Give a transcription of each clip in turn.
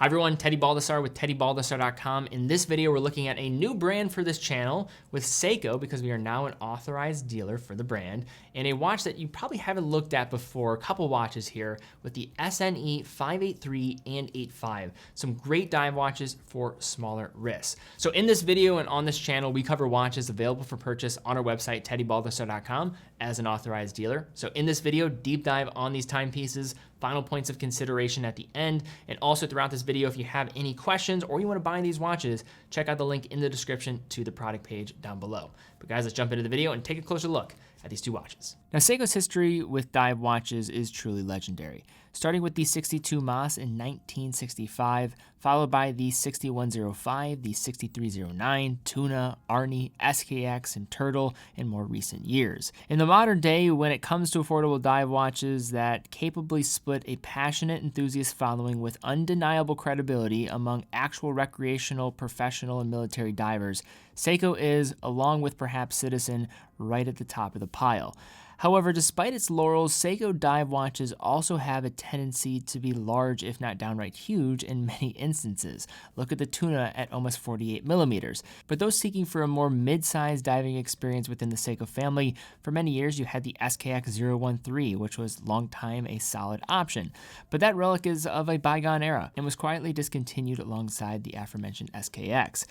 Hi everyone, Teddy Baldassarre with TeddyBaldassarre.com. In this video, we're looking at a new brand for this channel with Seiko because we are now an authorized dealer for the brand, and a watch that you probably haven't looked at before, a couple watches here with the SNE583 and 85. Some great dive watches for smaller wrists. So in this video and on this channel, we cover watches available for purchase on our website, TeddyBaldassarre.com, as an authorized dealer. So in this video, deep dive on these timepieces, final points of consideration at the end, and also throughout this video, if you have any questions or you want to buy these watches, check out the link in the description to the product page down below. But guys, let's jump into the video and take a closer look at these two watches. Now, Seiko's history with dive watches is truly legendary, starting with the 62 Mas in 1965, followed by the 6105, the 6309, Tuna, Arnie, SKX, and Turtle in more recent years. In the modern day, when it comes to affordable dive watches that capably split a passionate enthusiast following with undeniable credibility among actual recreational, professional, and military divers, Seiko is, along with perhaps Citizen, right at the top of the pile. However, despite its laurels, Seiko dive watches also have a tendency to be large, if not downright huge, in many instances. Look at the Tuna at almost 48 millimeters. But those seeking for a more mid-sized diving experience within the Seiko family, for many years you had the SKX 013, which was long time a solid option. But that relic is of a bygone era and was quietly discontinued alongside the aforementioned SKX.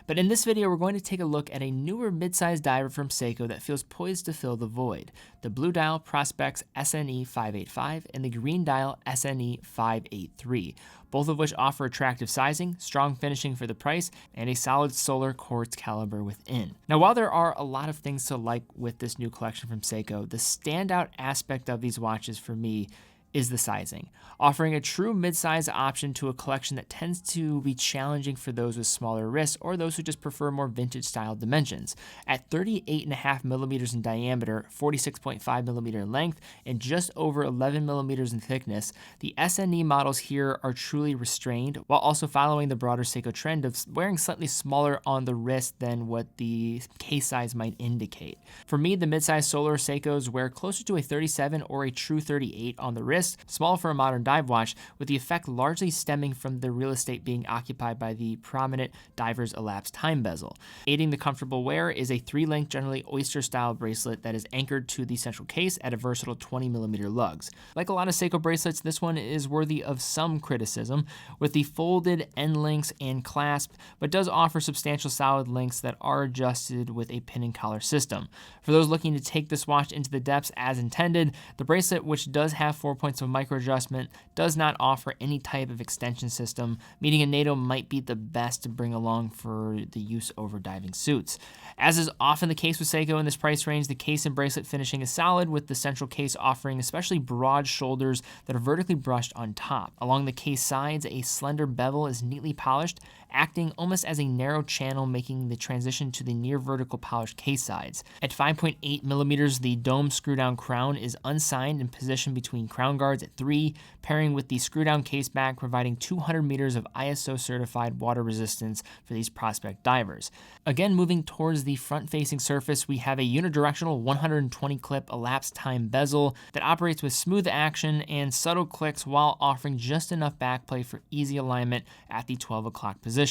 But in this video, we're going to take a look at a newer mid-sized diver from Seiko that feels poised to fill the void. The blue dial Prospex SNE585 and the green dial SNE583, both of which offer attractive sizing, strong finishing for the price, and a solid solar quartz caliber within. Now, while there are a lot of things to like with this new collection from Seiko, the standout aspect of these watches for me is the sizing, offering a true mid-size option to a collection that tends to be challenging for those with smaller wrists or those who just prefer more vintage style dimensions. At 38.5 millimeters in diameter, 46.5 millimeter in length, and just over 11 millimeters in thickness, the SNE models here are truly restrained while also following the broader Seiko trend of wearing slightly smaller on the wrist than what the case size might indicate. For me, the mid-size Solar Seikos wear closer to a 37 or a true 38 on the wrist, small for a modern dive watch, with the effect largely stemming from the real estate being occupied by the prominent diver's elapsed time bezel. Aiding the comfortable wear is a 3-link, generally oyster-style bracelet that is anchored to the central case at a versatile 20 millimeter lugs. Like a lot of Seiko bracelets, this one is worthy of some criticism, with the folded end links and clasp, but does offer substantial solid links that are adjusted with a pin and collar system. For those looking to take this watch into the depths as intended, the bracelet, which does have 4 points of micro adjustment, does not offer any type of extension system, meaning a NATO might be the best to bring along for the use over diving suits. As is often the case with Seiko in this price range, the case and bracelet finishing is solid, with the central case offering especially broad shoulders that are vertically brushed on top. Along the case sides, a slender bevel is neatly polished, acting almost as a narrow channel, making the transition to the near vertical polished case sides. At 5.8 millimeters, the dome screw-down crown is unsigned and positioned between crown guards at 3, pairing with the screw-down case back, providing 200 meters of ISO certified water resistance for these prospect divers. Again, moving towards the front-facing surface, we have a unidirectional 120 clip elapsed time bezel that operates with smooth action and subtle clicks while offering just enough backplay for easy alignment at the 12 o'clock position.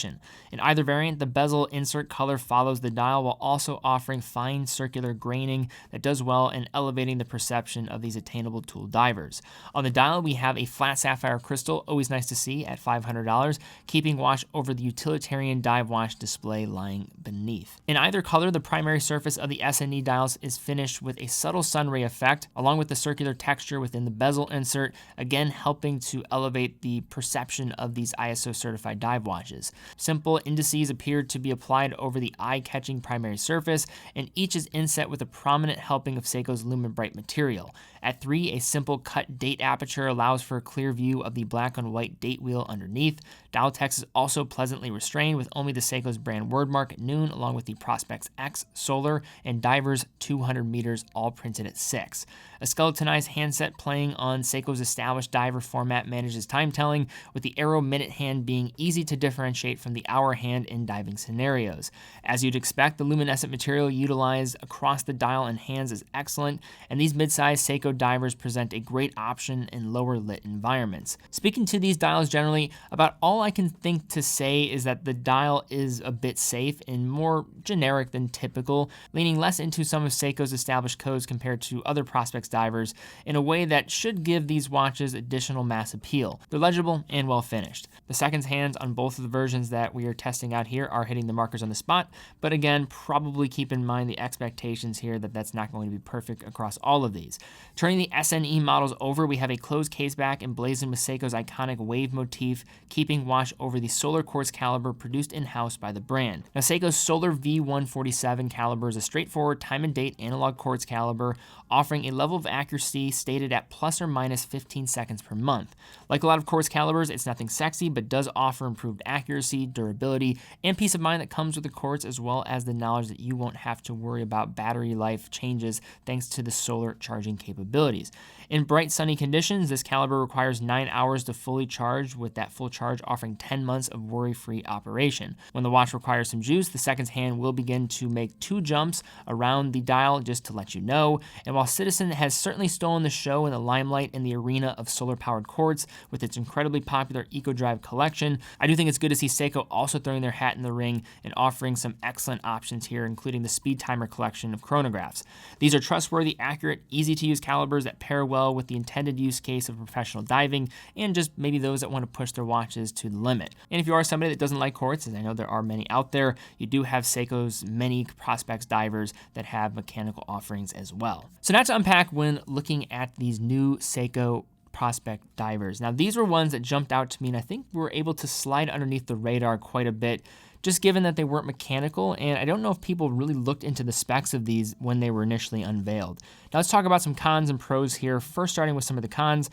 In either variant, the bezel insert color follows the dial while also offering fine circular graining that does well in elevating the perception of these attainable tool divers. On the dial, we have a flat sapphire crystal, always nice to see, at $500, keeping watch over the utilitarian dive watch display lying beneath. In either color, the primary surface of the SNE dials is finished with a subtle sunray effect, along with the circular texture within the bezel insert, again helping to elevate the perception of these ISO certified dive watches. Simple indices appear to be applied over the eye-catching primary surface, and each is inset with a prominent helping of Seiko's Lumen Bright material. At 3, a simple cut date aperture allows for a clear view of the black on white date wheel underneath. Dial text is also pleasantly restrained with only the Seiko's brand word mark at noon, along with the Prospex X, Solar, and Divers 200 meters, all printed at 6. A skeletonized handset playing on Seiko's established diver format manages time telling, with the Arrow minute hand being easy to differentiate from the hour hand in diving scenarios. As you'd expect, the luminescent material utilized across the dial and hands is excellent, and these mid-sized Seiko Seiko divers present a great option in lower lit environments. Speaking to these dials generally, about all I can think to say is that the dial is a bit safe and more generic than typical, leaning less into some of Seiko's established codes compared to other Prospex divers in a way that should give these watches additional mass appeal. They're legible and well finished. The seconds hands on both of the versions that we are testing out here are hitting the markers on the spot, but again, probably keep in mind the expectations here that that's not going to be perfect across all of these. Turning the SNE models over, we have a closed case back emblazoned with Seiko's iconic wave motif, keeping watch over the solar quartz caliber produced in-house by the brand. Now, Seiko's Solar V147 caliber is a straightforward time and date analog quartz caliber, offering a level of accuracy stated at plus or minus 15 seconds per month. Like a lot of quartz calibers, it's nothing sexy, but does offer improved accuracy, durability, and peace of mind that comes with the quartz, as well as the knowledge that you won't have to worry about battery life changes thanks to the solar charging capabilities. In bright sunny conditions, this caliber requires 9 hours to fully charge, with that full charge offering 10 months of worry-free operation. When the watch requires some juice, the seconds hand will begin to make 2 jumps around the dial just to let you know. And while Citizen has certainly stolen the show in the limelight in the arena of solar-powered quartz with its incredibly popular EcoDrive collection, I do think it's good to see Seiko also throwing their hat in the ring and offering some excellent options here, including the Speed Timer collection of chronographs. These are trustworthy, accurate, easy-to-use calibers that pair well with the intended use case of professional diving and just maybe those that want to push their watches to the limit. And if you are somebody that doesn't like quartz, as I know there are many out there, you do have Seiko's many Prospex divers that have mechanical offerings as well. So now to unpack when looking at these new Seiko Prospex divers. Now, these were ones that jumped out to me, and I think were able to slide underneath the radar quite a bit, just given that they weren't mechanical, and I don't know if people really looked into the specs of these when they were initially unveiled. Now let's talk about some cons and pros here, first starting with some of the cons.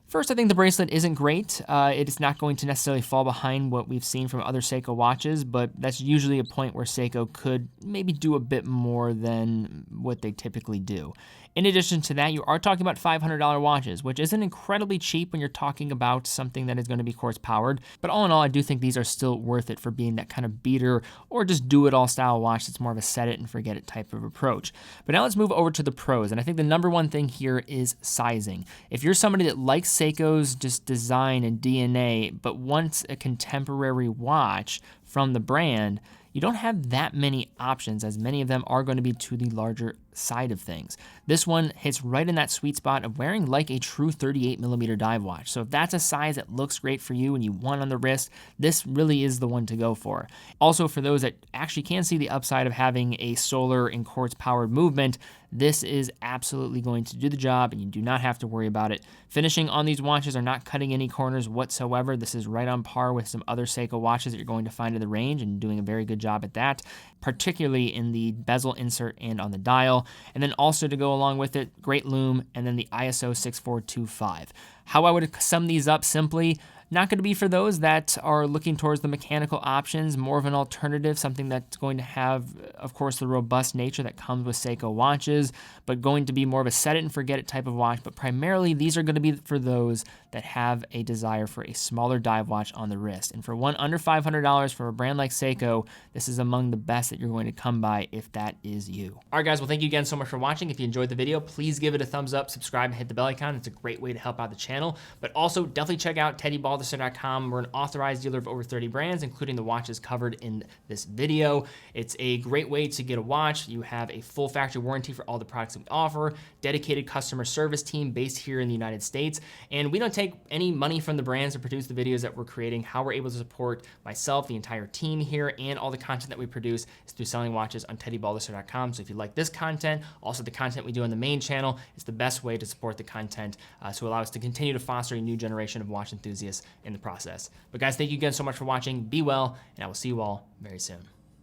First, I think the bracelet isn't great. It is not going to necessarily fall behind what we've seen from other Seiko watches, but that's usually a point where Seiko could maybe do a bit more than what they typically do. In addition to that, you are talking about $500 watches, which isn't incredibly cheap when you're talking about something that is going to be quartz powered. But all in all, I do think these are still worth it for being that kind of beater or just do-it-all style watch that's more of a set it and forget it type of approach. But now let's move over to the pros, and I think the number one thing here is sizing. If you're somebody that likes Seiko's just design and DNA, but wants a contemporary watch from the brand, you don't have that many options, as many of them are going to be to the larger side of things. This one hits right in that sweet spot of wearing like a true 38mm dive watch. So if that's a size that looks great for you and you want on the wrist, this really is the one to go for. Also, for those that actually can see the upside of having a solar and quartz powered movement, this is absolutely going to do the job and you do not have to worry about it. Finishing on these watches are not cutting any corners whatsoever. This is right on par with some other Seiko watches that you're going to find in the range, and doing a very good job at that, particularly in the bezel insert and on the dial. And then also to go along with it, great lume, and then the ISO 6425. How I would sum these up simply: not going to be for those that are looking towards the mechanical options, more of an alternative, something that's going to have, of course, the robust nature that comes with Seiko watches, but going to be more of a set it and forget it type of watch. But primarily, these are going to be for those that have a desire for a smaller dive watch on the wrist. And for one under $500 from a brand like Seiko, this is among the best that you're going to come by if that is you. All right, guys, well, thank you again so much for watching. If you enjoyed the video, please give it a thumbs up, subscribe, and hit the bell icon. It's a great way to help out the channel. But also, definitely check out Baldassarre.com. We're an authorized dealer of over 30 brands, including the watches covered in this video. It's a great way to get a watch. You have a full factory warranty for all the products that we offer, dedicated customer service team based here in the United States, and we don't take any money from the brands to produce the videos that we're creating. How we're able to support myself, the entire team here, and all the content that we produce is through selling watches on Baldassarre.com. So if you like this content, also the content we do on the main channel, it's the best way to support the content to allow us to continue to foster a new generation of watch enthusiasts in the process. But guys, thank you again so much for watching. Be well, and I will see you all very soon.